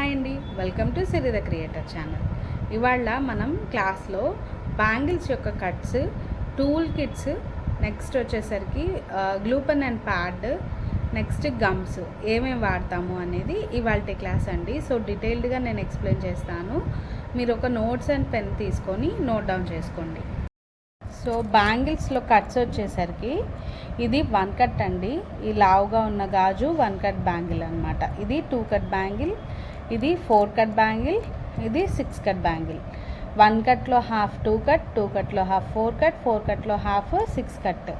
Hi అండి, welcome to Siri the creator channel. ఇవాళ మనం క్లాస్లో బ్యాంగిల్స్ యొక్క కట్స్, టూల్ కిట్స్, నెక్స్ట్ వచ్చేసరికి glue pen and pad, next gums ఏమేమి వాడతాము అనేది ఇవాళ క్లాస్ అండి. సో డీటెయిల్డ్గా నేను ఎక్స్ప్లెయిన్ చేస్తాను. మీరు ఒక నోట్స్ అండ్ పెన్ తీసుకొని నోట్ డౌన్ చేసుకోండి. సో బ్యాంగిల్స్లో కట్స్ వచ్చేసరికి ఇది 1 కట్ అండి. ఈ లావుగా ఉన్న గాజు 1 కట్ బ్యాంగిల్ అనమాట. ఇది 2 కట్ బ్యాంగిల్, ఇది 4 కట్ బ్యాంగిల్, ఇది 6 కట్ బ్యాంగిల్. 1 కట్లో హాఫ్ 2 కట్, 2 కట్లో హాఫ్ 4 కట్, 4 కట్లో హాఫ్ 6 కట్.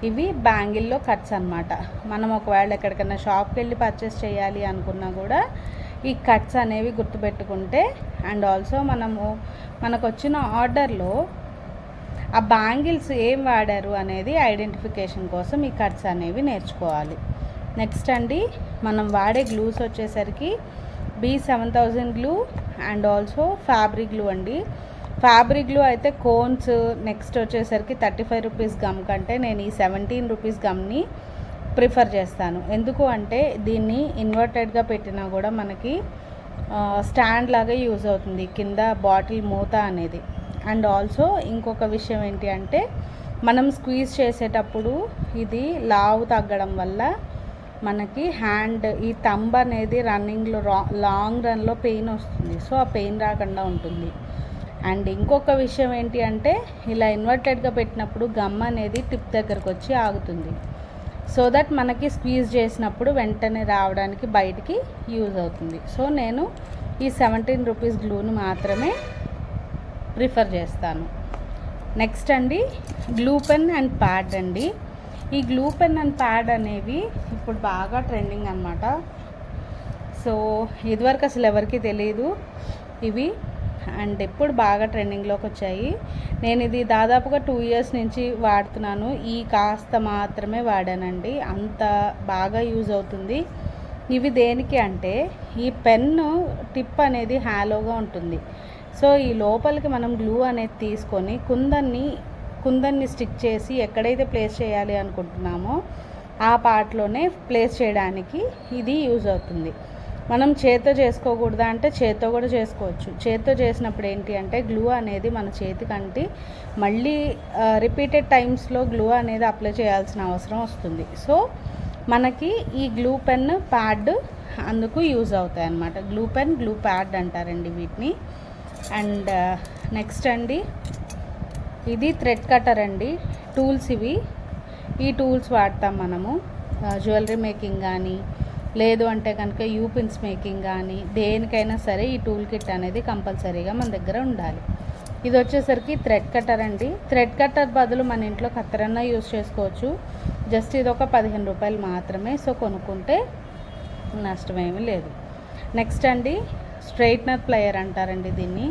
ఇవి బ్యాంగిల్లో కట్స్ అనమాట. మనం ఒకవేళ ఎక్కడికైనా షాప్కి వెళ్ళి పర్చేస్ చేయాలి అనుకున్నా కూడా ఈ కట్స్ అనేవి గుర్తుపెట్టుకుంటే, అండ్ ఆల్సో మనకు వచ్చిన ఆర్డర్లో ఆ బ్యాంగిల్స్ ఏం వాడారు అనేది ఐడెంటిఫికేషన్ కోసం ఈ కట్స్ అనేవి నేర్చుకోవాలి. నెక్స్ట్ అండి, మనం వాడే గ్లూస్ వచ్చేసరికి B7000 glue and also fabric glue అండి. ఫ్యాబ్రిక్ గ్లూ అయితే కోన్స్, నెక్స్ట్ వచ్చేసరికి 35 రూపీస్ గమ్ కంటే నేను ఈ 17 రూపీస్ గమ్ని ప్రిఫర్ చేస్తాను. ఎందుకు అంటే దీన్ని ఇన్వర్టెడ్గా పెట్టినా కూడా మనకి స్టాండ్ లాగా యూజ్ అవుతుంది, కింద బాటిల్ మూత అనేది. అండ్ ఆల్సో ఇంకొక విషయం ఏంటి అంటే, మనం స్క్వీజ్ చేసేటప్పుడు ఇది లావు తగ్గడం వల్ల మనకి హ్యాండ్ ఈ థంబ్ అనేది రన్నింగ్లో లాంగ్ రన్లో పెయిన్ వస్తుంది. సో ఆ పెయిన్ రాకుండా ఉంటుంది. అండ్ ఇంకొక విషయం ఏంటి అంటే, ఇలా ఇన్వర్టెడ్గా పెట్టినప్పుడు గమ్ అనేది టిప్ దగ్గరకు వచ్చి ఆగుతుంది. సో దట్ మనకి స్క్వీజ్ చేసినప్పుడు వెంటనే రావడానికి బయటికి యూజ్ అవుతుంది. సో నేను ఈ 17 రూపీస్ గ్లూని మాత్రమే ప్రిఫర్ చేస్తాను. నెక్స్ట్ అండి, గ్లూ పెన్ అండ్ ప్యాడ్ అండి. ఈ గ్లూ పెన్ అండ్ ప్యాడ్ అనేవి ఇప్పుడు బాగా ట్రెండింగ్ అనమాట. సో ఇదివరకు అసలు ఎవరికి తెలియదు ఇవి, అండ్ ఇప్పుడు బాగా ట్రెండింగ్లోకి వచ్చాయి. నేను ఇది దాదాపుగా 2 ఇయర్స్ నుంచి వాడుతున్నాను. ఈ కాస్త మాత్రమే వాడానండి, అంత బాగా యూజ్ అవుతుంది. ఇవి దేనికి అంటే, ఈ పెన్ను టిప్ అనేది హాలోగా ఉంటుంది. సో ఈ లోపలికి మనం గ్లూ అనేది తీసుకొని కుందన్ని స్టిక్ చేసి ఎక్కడైతే ప్లేస్ చేయాలి అనుకుంటున్నామో ఆ పార్ట్లోనే ప్లేస్ చేయడానికి ఇది యూజ్ అవుతుంది. మనం చేత్తో చేసుకోకూడదా అంటే చేత్తో కూడా చేసుకోవచ్చు. చేత్తో చేసినప్పుడు ఏంటి అంటే గ్లూ అనేది మన చేతికంటి మళ్ళీ రిపీటెడ్ టైమ్స్లో గ్లూ అనేది అప్లై చేయాల్సిన అవసరం వస్తుంది. సో మనకి ఈ గ్లూ పెన్ ప్యాడ్ అందుకు యూజ్ అవుతాయి అన్నమాట. గ్లూ పెన్, గ్లూ ప్యాడ్ అంటారండి వీటిని. అండ్ నెక్స్ట్ అండి, ఇది థ్రెడ్ కటర్ అండి. టూల్స్ ఇవి. ఈ టూల్స్ వాడతాం మనము జ్యువెలరీ మేకింగ్ కానీ, లేదు అంటే కనుక యూపిన్స్ మేకింగ్ కానీ, దేనికైనా సరే ఈ టూల్ కిట్ అనేది కంపల్సరీగా మన దగ్గర ఉండాలి. ఇది వచ్చేసరికి థ్రెడ్ కటర్ అండి. థ్రెడ్ కటర్ బదులు మన ఇంట్లో కత్తెరన్నా యూజ్ చేసుకోవచ్చు. జస్ట్ ఇది ఒక 15 రూపాయలు మాత్రమే. సో కొనుక్కుంటే నష్టమేమీ లేదు. నెక్స్ట్ అండి, స్ట్రైట్నర్ ప్లేయర్ అంటారండి దీన్ని.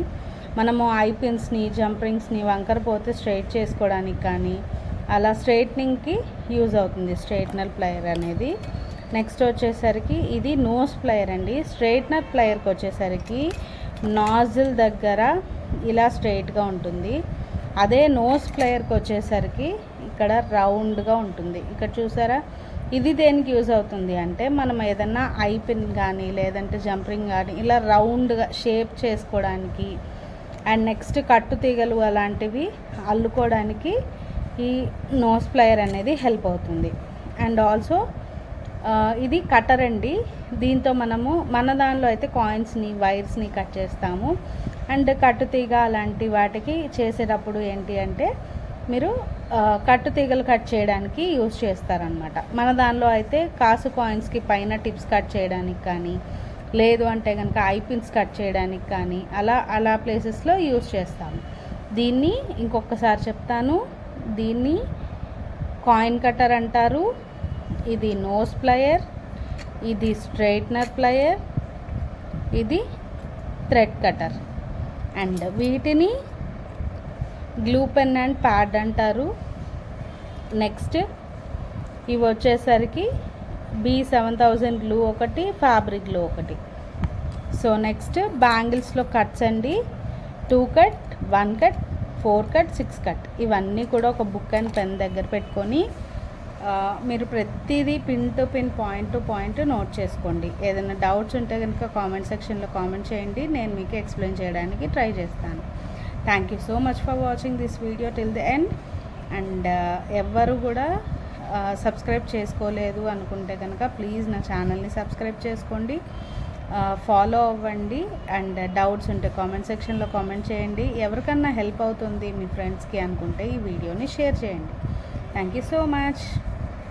మనము ఐ పిన్స్ని, జంప్ రింగ్స్ని వంకర పోతే స్ట్రైట్ చేసుకోవడానికి కానీ అలా స్ట్రైట్నింగ్కి యూజ్ అవుతుంది స్ట్రైట్నర్ ప్లేయర్ అనేది. నెక్స్ట్ వచ్చేసరికి ఇది నోస్ ప్లేయర్ అండి. స్ట్రైట్నర్ ప్లేయర్కి వచ్చేసరికి నాజిల్ దగ్గర ఇలా స్ట్రైట్గా ఉంటుంది. అదే నోస్ ప్లేయర్కి వచ్చేసరికి ఇక్కడ రౌండ్గా ఉంటుంది. ఇక్కడ చూసారా, ఇది దేనికి యూజ్ అవుతుంది అంటే, మనం ఏదన్నా ఐ పిన్ కానీ లేదంటే జంపరింగ్ కానీ ఇలా రౌండ్గా షేప్ చేసుకోవడానికి, అండ్ నెక్స్ట్ కట్టు తీగలు అలాంటివి అల్లుకోవడానికి ఈ నోస్ ప్లేయర్ అనేది హెల్ప్ అవుతుంది. అండ్ ఆల్సో ఇది కటర్ అండి. దీంతో మనము మన దానిలో అయితే కాయిన్స్ని, వైర్స్ని కట్ చేస్తాము. అండ్ కట్టు తీగ అలాంటి వాటికి చేసేటప్పుడు ఏంటి అంటే మీరు కట్టు తీగలు కట్ చేయడానికి యూజ్ చేస్తారనమాట. మన దానిలో అయితే కాసు కాయిన్స్కి పైన టిప్స్ కట్ చేయడానికి కానీ, లేదు అంటే కనుక ఐ పిన్స్ కట్ చేయడానికి కానీ అలా ప్లేసెస్లో యూజ్ చేస్తాము. దీన్ని ఇంకొకసారి చెప్తాను, దీన్ని కాయిన్ కటర్ అంటారు. ఇది నోస్ ప్లేయర్, ఇది స్ట్రైట్నర్ ప్లేయర్, ఇది థ్రెడ్ కటర్. అండ్ వీటిని గ్లూ పెన్ అండ్ ప్యాడ్ అంటారు. నెక్స్ట్ ఇవి వచ్చేసరికి B7000 గ్లూ ఒకటి, ఫ్యాబ్రిక్ గ్లూ ఒకటి. సో నెక్స్ట్ బ్యాంగిల్స్లో కట్స్ అండి. 2 కట్, 1 కట్, 4 కట్, 6 కట్. ఇవన్నీ కూడా ఒక బుక్ అండ్ పెన్ దగ్గర పెట్టుకొని మీరు ప్రతిదీ pin to pin, point to point note చేసుకోండి. ఏదైనా డౌట్స్ ఉంటే కనుక కామెంట్ సెక్షన్లో కామెంట్ చేయండి, నేను మీకు ఎక్స్ప్లెయిన్ చేయడానికి ట్రై చేస్తాను. Thank you so much for watching this video till the end. And ఎవ్వరు కూడా సబ్స్క్రైబ్ చేసుకోలేదు అనుకుంటే కనుక ప్లీజ్ నా ఛానల్ని సబ్స్క్రైబ్ చేసుకోండి, ఫాలో అవ్వండి. అండ్ డౌట్స్ ఉంటే కామెంట్ సెక్షన్లో కామెంట్ చేయండి. ఎవరికన్నా హెల్ప్ అవుతుంది మీ ఫ్రెండ్స్కి అనుకుంటే ఈ వీడియోని షేర్ చేయండి. Thank you so much.